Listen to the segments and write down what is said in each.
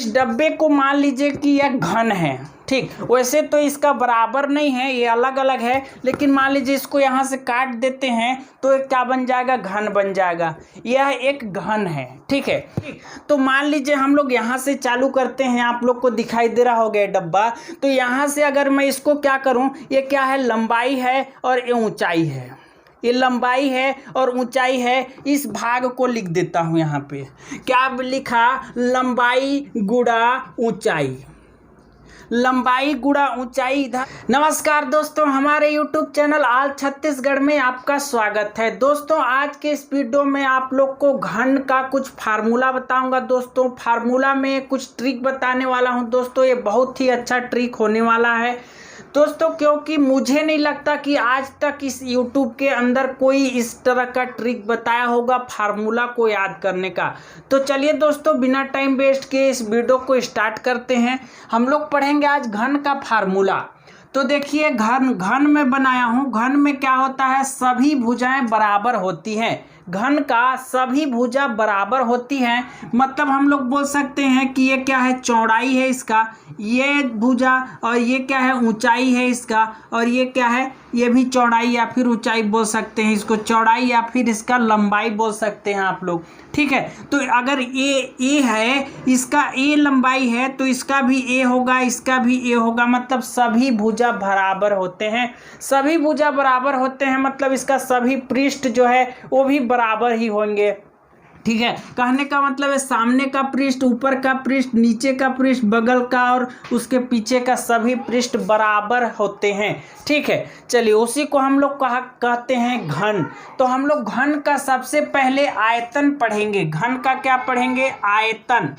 इस डब्बे को मान लीजिए कि यह घन है, ठीक। वैसे तो इसका बराबर नहीं है, ये अलग अलग है, लेकिन मान लीजिए इसको यहाँ से काट देते हैं तो ये क्या बन जाएगा, घन बन जाएगा। यह एक घन है, ठीक है। ठीक, तो मान लीजिए हम लोग यहाँ से चालू करते हैं, आप लोग को दिखाई दे रहा होगा डब्बा। तो यहाँ से अगर मैं इसको क्या करूँ, ये क्या है, लंबाई है और ये ऊंचाई है, ये लंबाई है और ऊंचाई है। इस भाग को लिख देता हूँ यहाँ पे, क्या लिखा, लंबाई गुणा ऊंचाई, लंबाई गुणा ऊंचाई इधर। नमस्कार दोस्तों, हमारे YouTube चैनल ऑल छत्तीसगढ़ में आपका स्वागत है। दोस्तों आज के इस वीडियो में आप लोग को घन का कुछ फार्मूला बताऊंगा। दोस्तों फार्मूला में कुछ ट्रिक बताने वाला हूं। दोस्तों ये बहुत ही अच्छा ट्रिक होने वाला है दोस्तों, क्योंकि मुझे नहीं लगता कि आज तक इस YouTube के अंदर कोई इस तरह का ट्रिक बताया होगा फार्मूला को याद करने का। तो चलिए दोस्तों बिना टाइम वेस्ट किए इस वीडियो को स्टार्ट करते हैं। हम लोग पढ़ेंगे आज घन का फार्मूला। तो देखिए घन में बनाया हूँ। घन में क्या होता है, सभी भुजाएं बराबर होती हैं। घन का सभी भुजा बराबर होती हैं, मतलब हम लोग बोल सकते हैं कि ये क्या है, चौड़ाई है इसका, ये भुजा, और ये क्या है, ऊंचाई है इसका, और ये क्या है, ये भी चौड़ाई या फिर ऊंचाई बोल सकते हैं इसको, चौड़ाई या फिर इसका लंबाई बोल सकते हैं आप लोग, ठीक है। तो अगर ए है, इसका ए लंबाई है तो इसका भी ए होगा, इसका भी ए होगा, मतलब सभी भुजा बराबर होते हैं। सभी भुजा बराबर होते हैं मतलब इसका सभी पृष्ठ जो है वो भी बराबर ही होंगे, ठीक है। कहने का मतलब है सामने का पृष्ठ, ऊपर का पृष्ठ, नीचे का पृष्ठ, बगल का और उसके पीछे का सभी पृष्ठ बराबर होते हैं, ठीक है। चलिए उसी को हम लोग कहते हैं घन। तो हम लोग घन का सबसे पहले आयतन पढ़ेंगे। घन का क्या पढ़ेंगे, आयतन,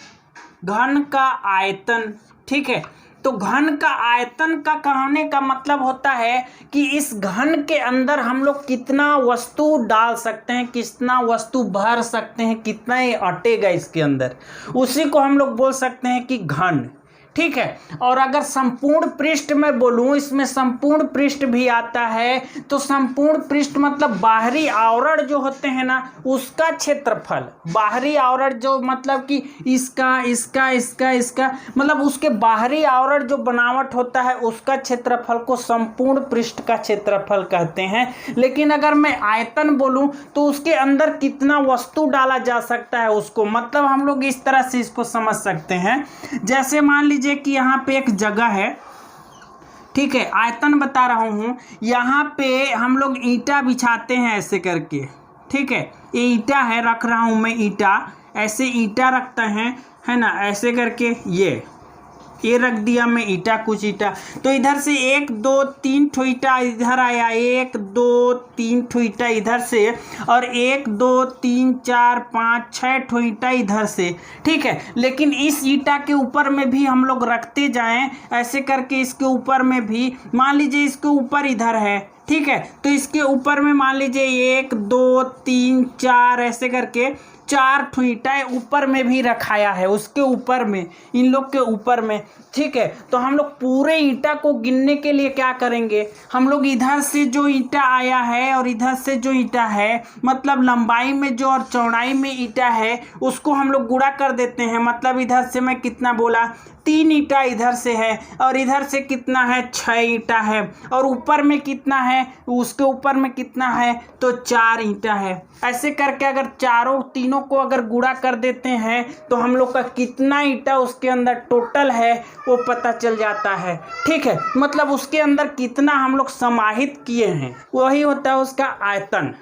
घन का आयतन, ठीक है। तो घन का आयतन का कहने का मतलब होता है कि इस घन के अंदर हम लोग कितना वस्तु डाल सकते हैं, कितना वस्तु भर सकते हैं, कितना ये अटेगा इसके अंदर, उसी को हम लोग बोल सकते हैं कि घन, ठीक है। और अगर संपूर्ण पृष्ठ में बोलूं, इसमें संपूर्ण पृष्ठ भी आता है। तो संपूर्ण पृष्ठ मतलब बाहरी आवरण जो होते हैं ना, उसका क्षेत्रफल, बाहरी आवरण जो मतलब कि इसका इसका इसका इसका मतलब उसके बाहरी आवरण जो बनावट होता है उसका क्षेत्रफल को संपूर्ण पृष्ठ का क्षेत्रफल कहते हैं। लेकिन अगर मैं आयतन बोलूं तो उसके अंदर कितना वस्तु डाला जा सकता है उसको, मतलब हम लोग इस तरह से इसको समझ सकते हैं। जैसे मान लीजिए कि यहाँ पे एक जगह है, ठीक है, आयतन बता रहा हूँ। यहाँ पे हम लोग ईंटा बिछाते हैं ऐसे करके, ठीक है। ये ईंटा है, रख रहा हूँ मैं ईंटा, ऐसे ईंटा रखते हैं, है ना, ऐसे करके ये रख दिया मैं ईंटा, कुछ ईंटा। तो इधर से 1 2 3 ठो ईंटा इधर आया, 1 2 3 ठो ईंटा इधर से, और 1 2 3 4 5 6 ठो ईंटा इधर से, ठीक है। लेकिन इस ईंटा के ऊपर में भी हम लोग रखते जाएं ऐसे करके, इसके ऊपर में भी मान लीजिए इसके ऊपर इधर है, ठीक है। तो इसके ऊपर में मान लीजिए 1 2 3 4 ऐसे करके 4 ठो ईंटा ऊपर में भी रखाया है, उसके ऊपर में, इन लोग के ऊपर में, ठीक है। तो हम लोग पूरे ईंटा को गिनने के लिए क्या करेंगे, हम लोग इधर से जो ईंटा आया है और इधर से जो ईंटा है, मतलब लंबाई में जो और चौड़ाई में ईंटा है उसको हम लोग गुणा कर देते हैं। मतलब इधर से मैं कितना बोला, 3 ईंटा इधर से है, और इधर से कितना है, 6 ईंटा है, और ऊपर में कितना है, उसके ऊपर में कितना है, तो 4 ईंटा है। ऐसे करके अगर तीनों को अगर गुणा कर देते हैं तो हम लोग का कितना ईंटा उसके अंदर टोटल है वो पता चल जाता है, ठीक है। मतलब उसके अंदर कितना हम लोग समाहित किए हैं, वही होता है उसका आयतन,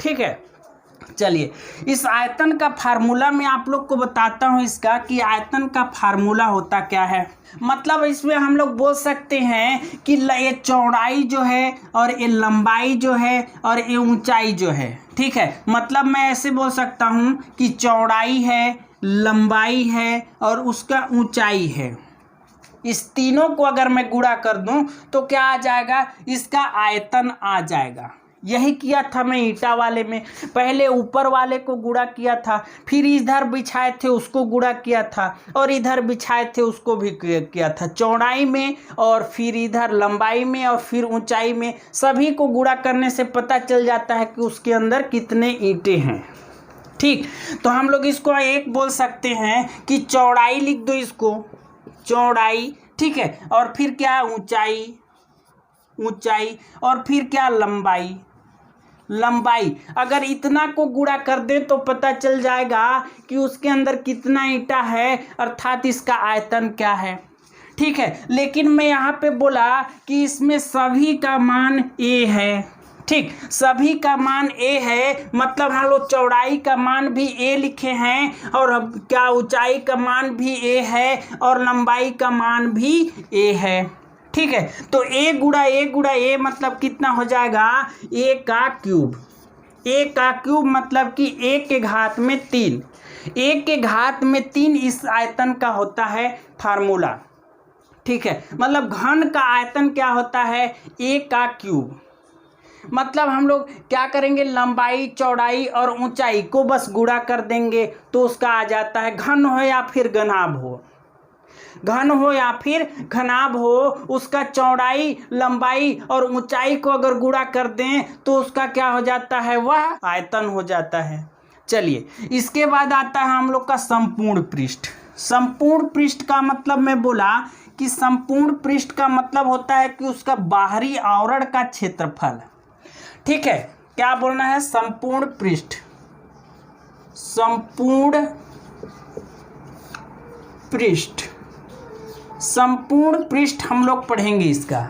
ठीक है। चलिए इस आयतन का फार्मूला मैं आप लोग को बताता हूँ इसका, कि आयतन का फार्मूला होता क्या है। मतलब इसमें हम लोग बोल सकते हैं कि ये चौड़ाई जो है और ये लंबाई जो है और ये ऊंचाई जो है, ठीक है। मतलब मैं ऐसे बोल सकता हूँ कि चौड़ाई है, लंबाई है और उसका ऊंचाई है। इस तीनों को अगर मैं गुणा कर दूं तो क्या आ जाएगा, इसका आयतन आ जाएगा। यही किया था मैं ईंटा वाले में, पहले ऊपर वाले को गुणा किया था, फिर इधर बिछाए थे उसको गुणा किया था, और इधर बिछाए थे उसको भी किया था, चौड़ाई में और फिर इधर लंबाई में और फिर ऊंचाई में। सभी को गुणा करने से पता चल जाता है कि उसके अंदर कितने ईंटें हैं, ठीक, तो हम लोग इसको एक बोल सकते हैं कि चौड़ाई लिख दो इसको, चौड़ाई, ठीक है। और फिर क्या, ऊंचाई, ऊंचाई, और फिर क्या, लंबाई, लंबाई। अगर इतना को गुणा कर दे तो पता चल जाएगा कि उसके अंदर कितना ईंटा है, अर्थात इसका आयतन क्या है, ठीक है। लेकिन मैं यहाँ पे बोला कि इसमें सभी का मान a है, ठीक, सभी का मान a है, मतलब हम लोग चौड़ाई का मान भी a लिखे हैं, और अब क्या, ऊंचाई का मान भी a है, और लंबाई का मान भी a है, ठीक है। तो a गुणा a मतलब कितना हो जाएगा, a का क्यूब, a का क्यूब मतलब कि a के घात में 3, a के घात में 3 इस आयतन का होता है फार्मूला, ठीक है। मतलब घन का आयतन क्या होता है, a का क्यूब। मतलब हम लोग क्या करेंगे, लंबाई, चौड़ाई और ऊंचाई को बस गुणा कर देंगे तो उसका आ जाता है, घन हो या फिर घनाभ हो, घन हो या फिर घनाभ हो, उसका चौड़ाई, लंबाई और ऊंचाई को अगर गुणा कर दें तो उसका क्या हो जाता है, वह आयतन हो जाता है। चलिए, इसके बाद आता है हम लोग का संपूर्ण पृष्ठ। संपूर्ण पृष्ठ का मतलब मैं बोला कि संपूर्ण पृष्ठ का मतलब होता है कि उसका बाहरी आवरण का क्षेत्रफल, ठीक है। क्या बोलना है, संपूर्ण पृष्ठ, संपूर्ण पृष्ठ, संपूर्ण पृष्ठ हम लोग पढ़ेंगे इसका।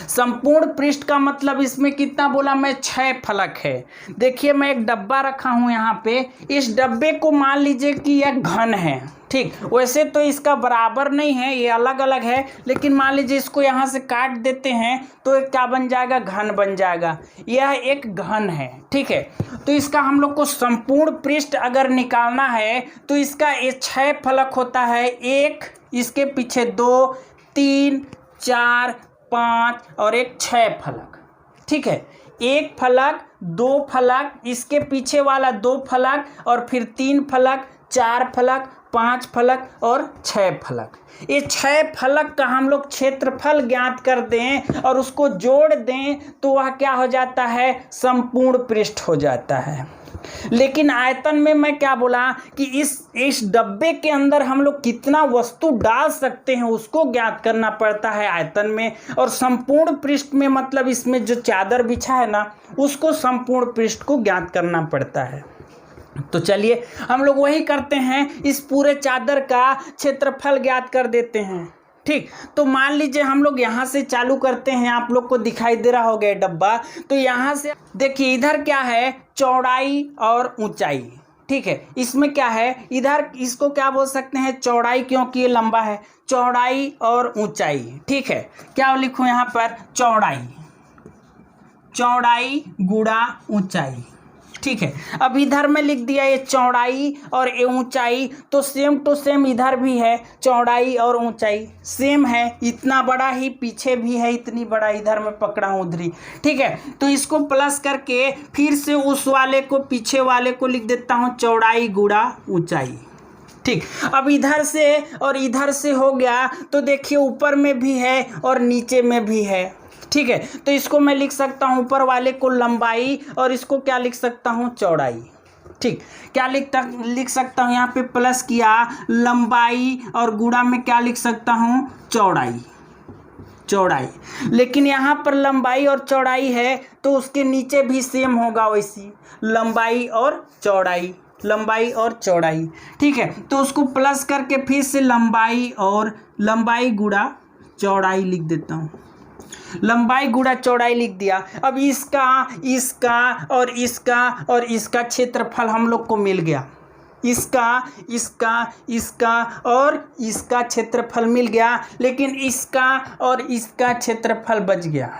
संपूर्ण पृष्ठ का मतलब इसमें कितना बोला मैं, 6 फलक है। देखिए मैं एक डब्बा रखा हूं यहाँ पे, इस डब्बे को मान लीजिए कि यह घन है, ठीक। वैसे तो इसका बराबर नहीं है, ये अलग अलग है, लेकिन मान लीजिए इसको यहाँ से काट देते हैं तो एक क्या बन जाएगा, घन बन जाएगा। यह एक घन है, ठीक है। तो इसका हम लोग को संपूर्ण पृष्ठ अगर निकालना है तो इसका ये 6 फलक होता है, 1, इसके पीछे 2, 3, 4, 5 और एक 6 फलक, ठीक है। 1 फलक, 2 फलक, इसके पीछे वाला 2 फलक, और फिर 3 फलक, 4 फलक, 5 फलक और 6 फलक। ये 6 फलक का हम लोग क्षेत्रफल ज्ञात कर दें और उसको जोड़ दें तो वह क्या हो जाता है, संपूर्ण पृष्ठ हो जाता है। लेकिन आयतन में मैं क्या बोला कि इस डब्बे के अंदर हम लोग कितना वस्तु डाल सकते हैं उसको ज्ञात करना पड़ता है आयतन में, और संपूर्ण पृष्ठ में मतलब इसमें जो चादर बिछा है ना, उसको संपूर्ण पृष्ठ को ज्ञात करना पड़ता है। तो चलिए हम लोग वही करते हैं, इस पूरे चादर का क्षेत्रफल ज्ञात कर देते हैं, ठीक। तो मान लीजिए हम लोग यहाँ से चालू करते हैं, आप लोग को दिखाई दे रहा होगा डब्बा। तो यहाँ से देखिए, इधर क्या है, चौड़ाई और ऊंचाई, ठीक है। इसमें क्या है, इधर इसको क्या बोल सकते हैं, चौड़ाई, क्योंकि ये लंबा है, चौड़ाई और ऊंचाई, ठीक है। क्या लिखूं यहाँ पर, चौड़ाई, चौड़ाई गुणा ऊंचाई, ठीक है। अब इधर में लिख दिया ये चौड़ाई और ये ऊंचाई, तो सेम टू सेम इधर भी है, चौड़ाई और ऊंचाई सेम है, इतना बड़ा ही पीछे भी है, इतनी बड़ा इधर में पकड़ा हूँ उधरी, ठीक है। तो इसको प्लस करके फिर से उस वाले को, पीछे वाले को लिख देता हूँ चौड़ाई गुणा ऊंचाई, ठीक। अब इधर से और इधर से हो गया, तो देखिए ऊपर में भी है और नीचे में भी है, ठीक है। तो इसको मैं लिख सकता हूँ, ऊपर वाले को लंबाई और इसको क्या लिख सकता हूँ, चौड़ाई, ठीक। क्या लिख सकता हूँ, यहाँ पे प्लस किया, लंबाई और गुणा में क्या लिख सकता हूँ, चौड़ाई, चौड़ाई। लेकिन यहाँ पर लंबाई और चौड़ाई है तो उसके नीचे भी सेम होगा वैसी, लंबाई और चौड़ाई, लंबाई और चौड़ाई, ठीक है। तो उसको प्लस करके फिर से लंबाई गुणा चौड़ाई लिख देता हूँ, लंबाई गुणा चौड़ाई लिख दिया। अब इसका और इसका क्षेत्रफल हम लोग को मिल गया, इसका और इसका क्षेत्रफल मिल गया, लेकिन इसका और इसका क्षेत्रफल बच गया।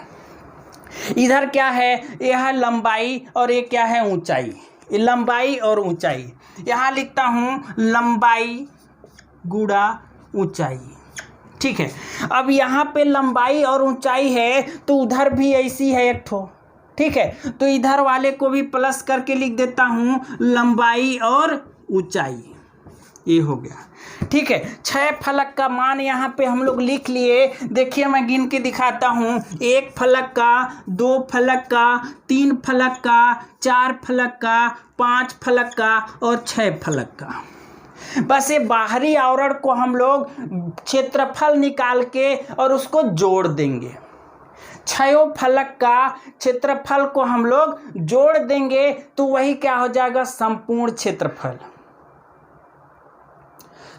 इधर क्या है, यह लंबाई और ये क्या है, ऊंचाई, लंबाई और ऊंचाई। यहाँ लिखता हूँ लंबाई गुणा ऊंचाई, ठीक है। अब यहाँ पे लंबाई और ऊंचाई है तो उधर भी ऐसी है एक ठो, ठीक है। तो इधर वाले को भी प्लस करके लिख देता हूँ लंबाई और ऊंचाई, ये हो गया। ठीक है, 6 फलक का मान यहाँ पे हम लोग लिख लिए। देखिए मैं गिन के दिखाता हूँ, 1 फलक का, 2 फलक का, 3 फलक का, 4 फलक का, 5 फलक का और 6 फलक का। बस ये बाहरी आवरण को हम लोग क्षेत्रफल निकाल के और उसको जोड़ देंगे। 6 फलक का क्षेत्रफल को हम लोग जोड़ देंगे तो वही क्या हो जाएगा, संपूर्ण क्षेत्रफल।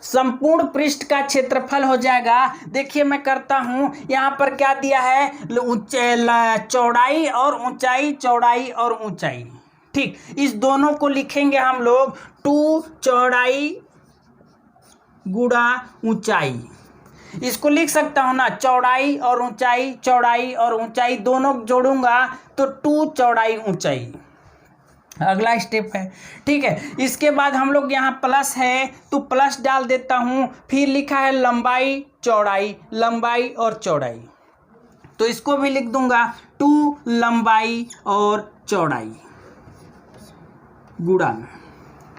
संपूर्ण पृष्ठ का क्षेत्रफल हो जाएगा। देखिए मैं करता हूं, यहां पर क्या दिया है, चौड़ाई और ऊंचाई, चौड़ाई और ऊंचाई। ठीक, इस दोनों को लिखेंगे हम लोग 2 चौड़ाई गुणा ऊंचाई। इसको लिख सकता हूं ना, चौड़ाई और ऊंचाई, चौड़ाई और ऊंचाई दोनों जोड़ूंगा तो 2 चौड़ाई ऊंचाई। अगला स्टेप है। ठीक है, इसके बाद हम लोग यहाँ प्लस है तो प्लस डाल देता हूँ। फिर लिखा है लंबाई चौड़ाई, लंबाई और चौड़ाई, तो इसको भी लिख दूंगा 2 लंबाई और चौड़ाई गुणा में।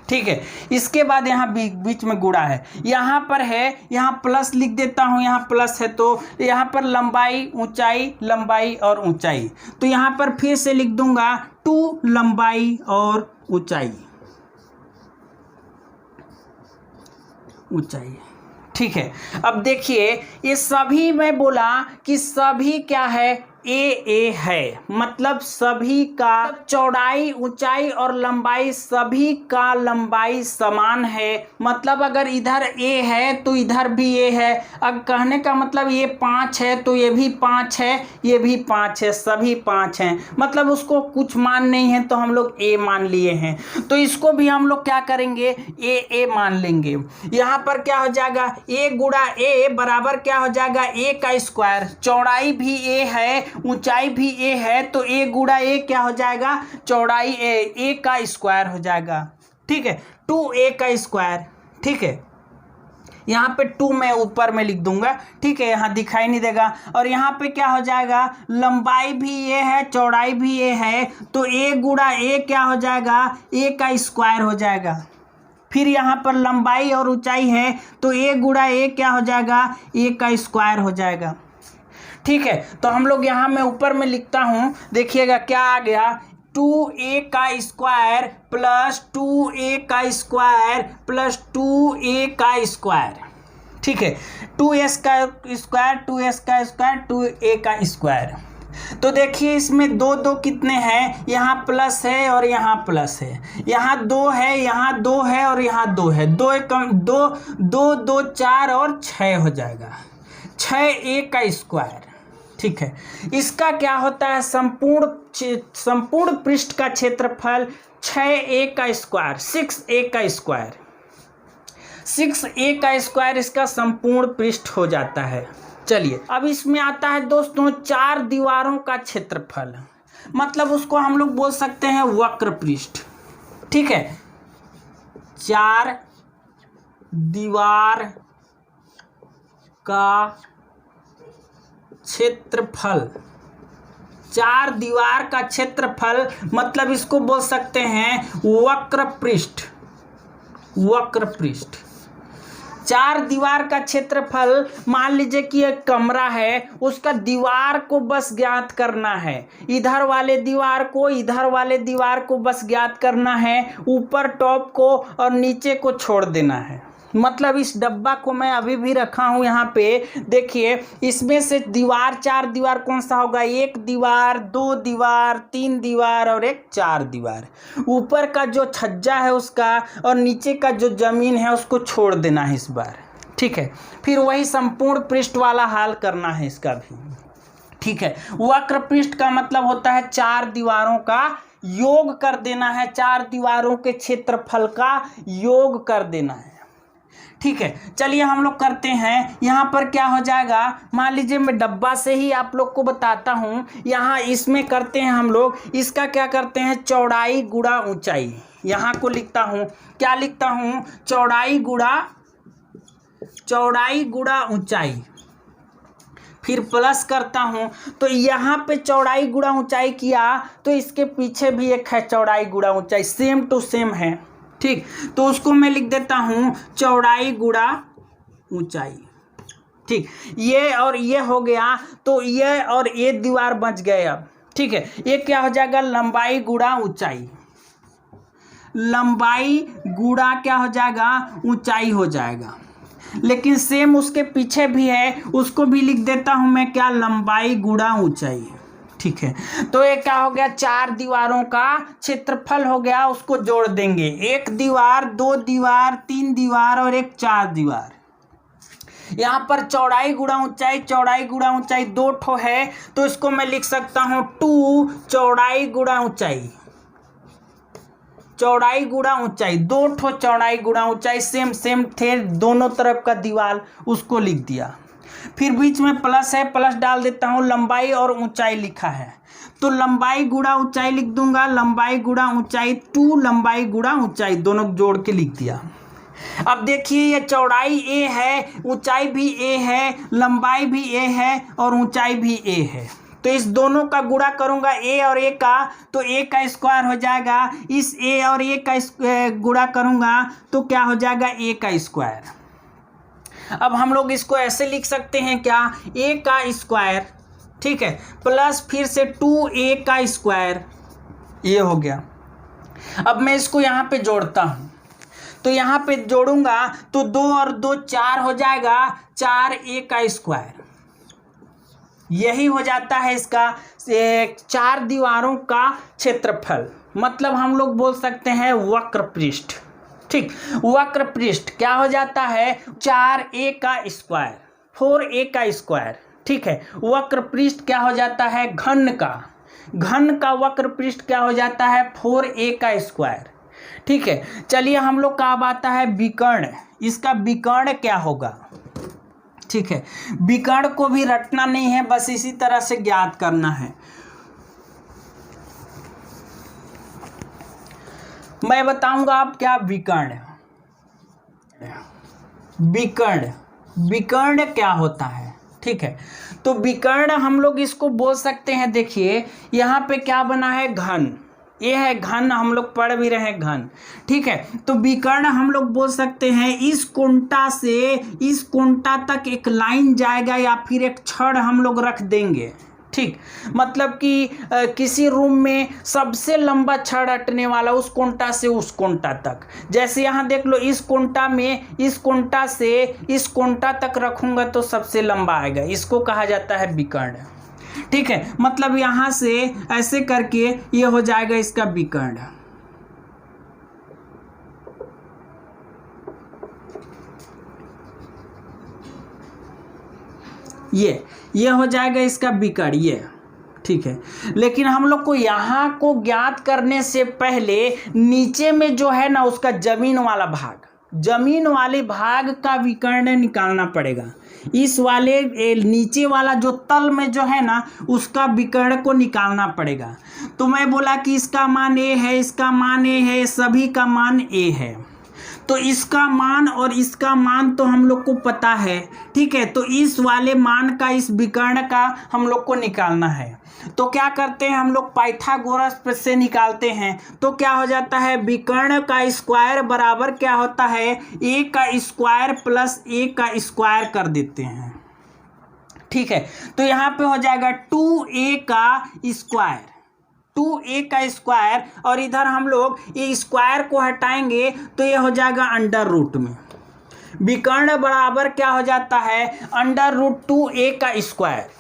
ठीक है, इसके बाद यहाँ बीच में गुणा है, यहाँ पर है, यहाँ प्लस लिख देता हूँ। यहाँ प्लस है तो यहाँ पर लंबाई ऊंचाई, लंबाई और ऊंचाई, तो यहाँ पर फिर से लिख दूंगा 2 लंबाई और ऊंचाई, ऊंचाई। ठीक है, अब देखिए ये सभी मैं बोला कि सभी क्या है, ए है, मतलब सभी का चौड़ाई, ऊंचाई और लंबाई, सभी का लंबाई समान है। मतलब अगर इधर ए है तो इधर भी ए है। अब कहने का मतलब ये 5 है तो ये भी 5 है, ये भी 5 है, सभी 5 हैं। मतलब उसको कुछ मान नहीं है तो हम लोग ए मान लिए हैं, तो इसको भी हम लोग क्या करेंगे, ए मान लेंगे। यहाँ पर क्या हो जाएगा, ए गुणा ए बराबर क्या हो जाएगा, ए का स्क्वायर। चौड़ाई भी ए है, ऊंचाई भी ए है, तो ए गुणा ए क्या हो जाएगा, चौड़ाई ए का स्क्वायर हो जाएगा। ठीक है, 2a का स्क्वायर। ठीक है, यहाँ पे 2 मैं ऊपर में लिख दूंगा। ठीक है, यहाँ दिखाई नहीं देगा। और यहाँ पे क्या हो जाएगा, लंबाई भी ए है, चौड़ाई भी ए है, तो ए गुणा ए क्या हो जाएगा, ए का स्क्वायर हो जाएगा। फिर यहाँ पर लंबाई और ऊंचाई है तो ए गुणा ए क्या हो जाएगा, ए का स्क्वायर हो जाएगा। ठीक है, तो हम लोग यहाँ मैं ऊपर में लिखता हूँ, देखिएगा क्या आ गया, 2a का स्क्वायर प्लस 2a का स्क्वायर प्लस 2a का स्क्वायर। ठीक है, 2s का स्क्वायर, 2s का स्क्वायर, 2a का स्क्वायर। तो देखिए इसमें 2 कितने हैं, यहाँ प्लस है और यहाँ प्लस है, यहाँ 2 है, यहाँ 2 है और यहाँ 2 है, 2 2 4 और 6 हो जाएगा, 6a का स्क्वायर। ठीक है, इसका क्या होता है, संपूर्ण पृष्ठ का क्षेत्रफल 6a का स्क्वायर, 6a का स्क्वायर, 6a का स्क्वायर इसका संपूर्ण पृष्ठ हो जाता है। चलिए अब इसमें आता है दोस्तों 4 दीवारों का क्षेत्रफल, मतलब उसको हम लोग बोल सकते हैं वक्र पृष्ठ। ठीक है, 4 दीवार का क्षेत्रफल, 4 दीवार का क्षेत्रफल, मतलब इसको बोल सकते हैं वक्र पृष्ठ, वक्र पृष्ठ। 4 दीवार का क्षेत्रफल, मान लीजिए कि एक कमरा है, उसका दीवार को बस ज्ञात करना है, इधर वाले दीवार को, इधर वाले दीवार को बस ज्ञात करना है, ऊपर टॉप को और नीचे को छोड़ देना है। मतलब इस डब्बा को मैं अभी भी रखा हूं यहाँ पे, देखिए इसमें से दीवार, 4 दीवार कौन सा होगा, 1 दीवार, 2 दीवार, 3 दीवार और एक 4 दीवार। ऊपर का जो छज्जा है उसका और नीचे का जो जमीन है उसको छोड़ देना है इस बार। ठीक है, फिर वही संपूर्ण पृष्ठ वाला हाल करना है इसका भी। ठीक है, वक्र पृष्ठ का मतलब होता है 4 दीवारों का योग कर देना है, 4 दीवारों के क्षेत्रफल का योग कर देना है। ठीक है, चलिए हम लोग करते हैं। यहाँ पर क्या हो जाएगा, मान लीजिए मैं डब्बा से ही आप लोग को बताता हूँ। यहाँ इसमें करते हैं हम लोग, इसका क्या करते हैं, चौड़ाई गुणा ऊंचाई। यहाँ को लिखता हूँ, क्या लिखता हूँ, चौड़ाई गुणा ऊंचाई, फिर प्लस करता हूँ। तो यहाँ पे चौड़ाई गुणा ऊंचाई किया तो इसके पीछे भी एक है चौड़ाई गुणा ऊंचाई, सेम टू सेम है। ठीक, तो उसको मैं लिख देता हूँ चौड़ाई गुणा ऊंचाई। ठीक, ये और ये हो गया, तो ये और ये दीवार बच गए अब। ठीक है, ये क्या हो जाएगा, लंबाई गुणा ऊंचाई, लंबाई गुणा क्या हो जाएगा, ऊंचाई हो जाएगा। लेकिन सेम उसके पीछे भी है, उसको भी लिख देता हूं मैं क्या, लंबाई गुणा ऊंचाई। ठीक है, तो ये क्या हो गया, 4 दीवारों का क्षेत्रफल हो गया, उसको जोड़ देंगे, 1 दीवार, 2 दीवार, 3 दीवार और एक 4 दीवार। यहाँ पर चौड़ाई गुणा ऊंचाई, चौड़ाई गुणा ऊंचाई 2 ठो है, तो इसको मैं लिख सकता हूं 2 चौड़ाई गुणा ऊंचाई, चौड़ाई गुणा ऊंचाई, 2 ठो चौड़ाई गुणा ऊंचाई, सेम सेम थे दोनों तरफ का दीवार, उसको लिख दिया। फिर बीच में प्लस है, प्लस डाल देता हूं, लंबाई और ऊंचाई लिखा है, तो लंबाई गुणा ऊंचाई लिख दूंगा, लंबाई गुणा ऊंचाई 2 लंबाई गुणा ऊंचाई, दोनों जोड़ के लिख दिया। अब देखिए ये चौड़ाई a है, ऊंचाई भी a है, लंबाई भी a है और ऊंचाई भी a है, तो इस दोनों का गुणा करूंगा a और a का, तो a का स्क्वायर हो जाएगा, इस a और a का गुणा करूंगा तो क्या हो जाएगा, a का स्क्वायर। अब हम लोग इसको ऐसे लिख सकते हैं क्या, a का स्क्वायर, ठीक है, प्लस फिर से 2a का स्क्वायर, ये हो गया। अब मैं इसको यहाँ पे जोड़ता हूँ, तो यहाँ पे जोड़ूंगा तो 2 और 2 4 हो जाएगा, 4a का स्क्वायर, यही हो जाता है इसका 4 दीवारों का क्षेत्रफल, मतलब हम लोग बोल सकते हैं वक्र पृष्ठ। ठीक, वक्र पृष्ठ क्या हो जाता है, 4a का स्क्वायर, 4a का स्क्वायर। ठीक है, वक्र पृष्ठ क्या हो जाता है, घन का वक्र पृष्ठ क्या हो जाता है, 4a का स्क्वायर। ठीक है, चलिए हम लोग का अब आता है विकर्ण, इसका विकर्ण क्या होगा। ठीक है, विकर्ण को भी रटना नहीं है, बस इसी तरह से ज्ञात करना है। मैं बताऊंगा आप क्या विकर्ण, विकर्ण क्या होता है। ठीक है, तो विकर्ण हम लोग इसको बोल सकते हैं, देखिए यहाँ पे क्या बना है, घन, ये है घन, हम लोग पढ़ भी रहे हैं घन। ठीक है, तो विकर्ण हम लोग बोल सकते हैं इस कोंटा से इस कोंटा तक एक लाइन जाएगा या फिर एक छड़ हम लोग रख देंगे। ठीक, मतलब कि किसी रूम में सबसे लंबा छड़ हटने वाला उस कोंटा से उस कोंटा तक, जैसे यहाँ देख लो, इस कोंटा में इस कोंटा से इस कोंटा तक रखूंगा तो सबसे लंबा आएगा, इसको कहा जाता है विकर्ण। ठीक है, मतलब यहां से ऐसे करके ये हो जाएगा इसका विकर्ण। ये हो जाएगा इसका विकर्ण, ये। ठीक है, लेकिन हम लोग को यहाँ को ज्ञात करने से पहले नीचे में जो है ना उसका जमीन वाले भाग का विकर्ण निकालना पड़ेगा। इस वाले नीचे वाला जो तल में जो है ना उसका विकर्ण को निकालना पड़ेगा। तो मैं बोला कि इसका मान a है, इसका मान a है, सभी का मान a है, तो इसका मान और इसका मान तो हम लोग को पता है। ठीक है, तो इस वाले मान का इस विकर्ण का हम लोग को निकालना है, तो क्या करते हैं हम लोग, पाइथागोरस से निकालते हैं। तो क्या हो जाता है, विकर्ण का स्क्वायर बराबर क्या होता है, a का स्क्वायर प्लस a का स्क्वायर कर देते हैं। ठीक है, तो यहाँ पे हो जाएगा 2a का स्क्वायर, 2a का स्क्वायर, और इधर हम लोग ये स्क्वायर को हटाएंगे तो ये हो जाएगा अंडर रूट में। विकर्ण बराबर क्या हो जाता है, अंडर रूट 2a का स्क्वायर।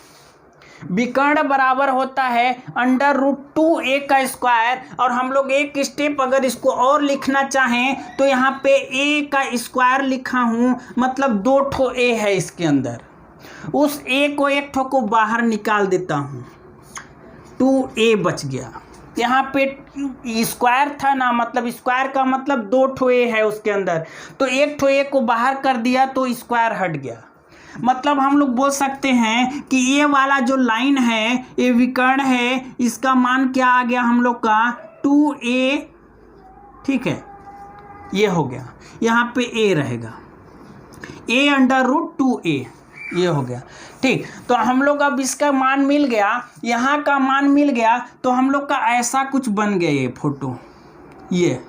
विकर्ण बराबर होता है अंडर रूट 2a का स्क्वायर, और हम लोग एक स्टेप अगर इसको और लिखना चाहें तो यहाँ पे a का स्क्वायर लिखा हूँ, मतलब 2 ठो a है इसके अंदर, उस a को एक ठो को बाहर निकाल देता हूँ, 2a बच गया। यहाँ पे स्क्वायर था ना, मतलब स्क्वायर का मतलब 2 ठो a है उसके अंदर, तो एक ठो a को बाहर कर दिया तो स्क्वायर हट गया। मतलब हम लोग बोल सकते हैं कि ये वाला जो लाइन है ये विकर्ण है, इसका मान क्या आ गया हम लोग का, 2a। ठीक है, ये हो गया, यहाँ पे a रहेगा, a अंडर रूट 2a, ये हो गया। ठीक, तो हम लोग अब इसका मान मिल गया, यहाँ का मान मिल गया, तो हम लोग का ऐसा कुछ बन गया ये फोटो, ये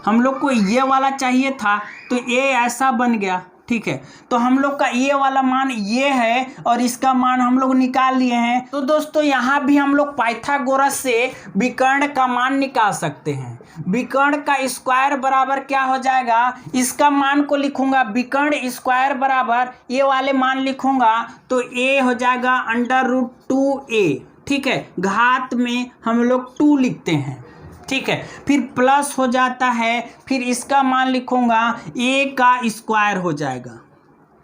हम लोग को ये वाला चाहिए था तो ये ऐसा बन गया, ठीक है। तो हम लोग का ये वाला मान ये है और इसका मान हम लोग निकाल लिए हैं। तो दोस्तों यहाँ भी हम लोग पाइथागोरस से विकर्ण का मान निकाल सकते हैं। विकर्ण का स्क्वायर बराबर क्या हो जाएगा, इसका मान को लिखूंगा विकर्ण स्क्वायर बराबर ये वाले मान लिखूंगा तो a हो जाएगा √2a, ठीक है। घात में हम लोग 2 लिखते हैं, ठीक है। फिर प्लस हो जाता है, फिर इसका मान लिखूंगा a का स्क्वायर हो जाएगा,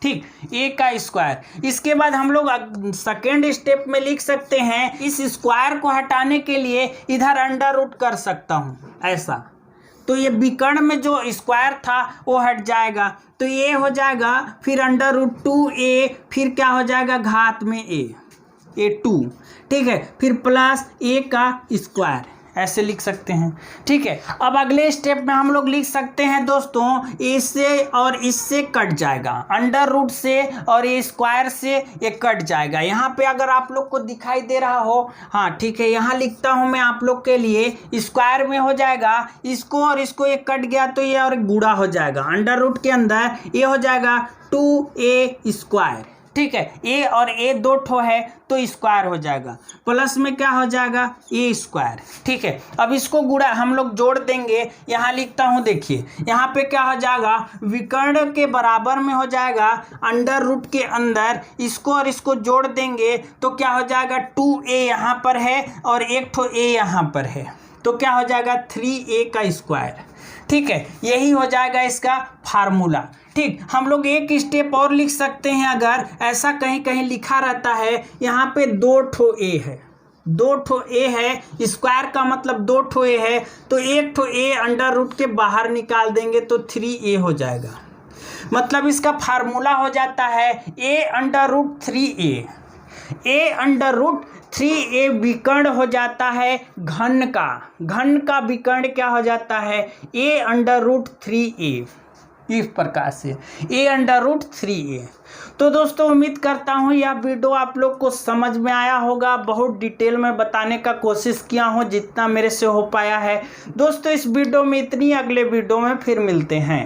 ठीक, a का स्क्वायर। इसके बाद हम लोग सेकेंड स्टेप में लिख सकते हैं, इस स्क्वायर को हटाने के लिए इधर अंडर रूट कर सकता हूँ ऐसा, तो ये विकर्ण में जो स्क्वायर था वो हट जाएगा, तो ये हो जाएगा फिर √2a, फिर क्या हो जाएगा घात में a 2, ठीक है। फिर प्लस a का स्क्वायर, ऐसे लिख सकते हैं, ठीक है। अब अगले स्टेप में हम लोग लिख सकते हैं दोस्तों, इससे और इससे कट जाएगा, अंडर रूट से और ये स्क्वायर से ये कट जाएगा। यहाँ पे अगर आप लोग को दिखाई दे रहा हो, हाँ ठीक है, यहाँ लिखता हूँ मैं आप लोग के लिए, स्क्वायर में हो जाएगा, इसको और इसको ये कट गया तो ये और गुणा हो जाएगा, अंडर रूट के अंदर ये हो जाएगा 2a स्क्वायर, ठीक है। a और a 2 ठो है तो स्क्वायर हो जाएगा, प्लस में क्या हो जाएगा a स्क्वायर, ठीक है। अब इसको गुणा हम लोग जोड़ देंगे, यहाँ लिखता हूँ, देखिए यहाँ पे क्या हो जाएगा, विकर्ण के बराबर में हो जाएगा, अंडर रूट के अंदर इसको और इसको जोड़ देंगे तो क्या हो जाएगा 2a यहाँ पर है और एक ठो a यहाँ पर है, तो क्या हो जाएगा 3a का स्क्वायर, ठीक है। यही हो जाएगा इसका फार्मूला, ठीक। हम लोग एक स्टेप और लिख सकते हैं, अगर ऐसा कहीं कहीं लिखा रहता है, यहाँ पे 2 ठो a है, 2 ठो a है, स्क्वायर का मतलब 2 ठो a है, तो एक ठो a अंडर रूट के बाहर निकाल देंगे तो 3a हो जाएगा। मतलब इसका फार्मूला हो जाता है a√3a, a√3a विकर्ण हो जाता है घन का विकर्ण क्या हो जाता है a√3a, इस प्रकार से a√3a। तो दोस्तों उम्मीद करता हूँ यह वीडियो आप लोग को समझ में आया होगा, बहुत डिटेल में बताने का कोशिश किया हूँ जितना मेरे से हो पाया है। दोस्तों इस वीडियो में इतनी, अगले वीडियो में फिर मिलते हैं।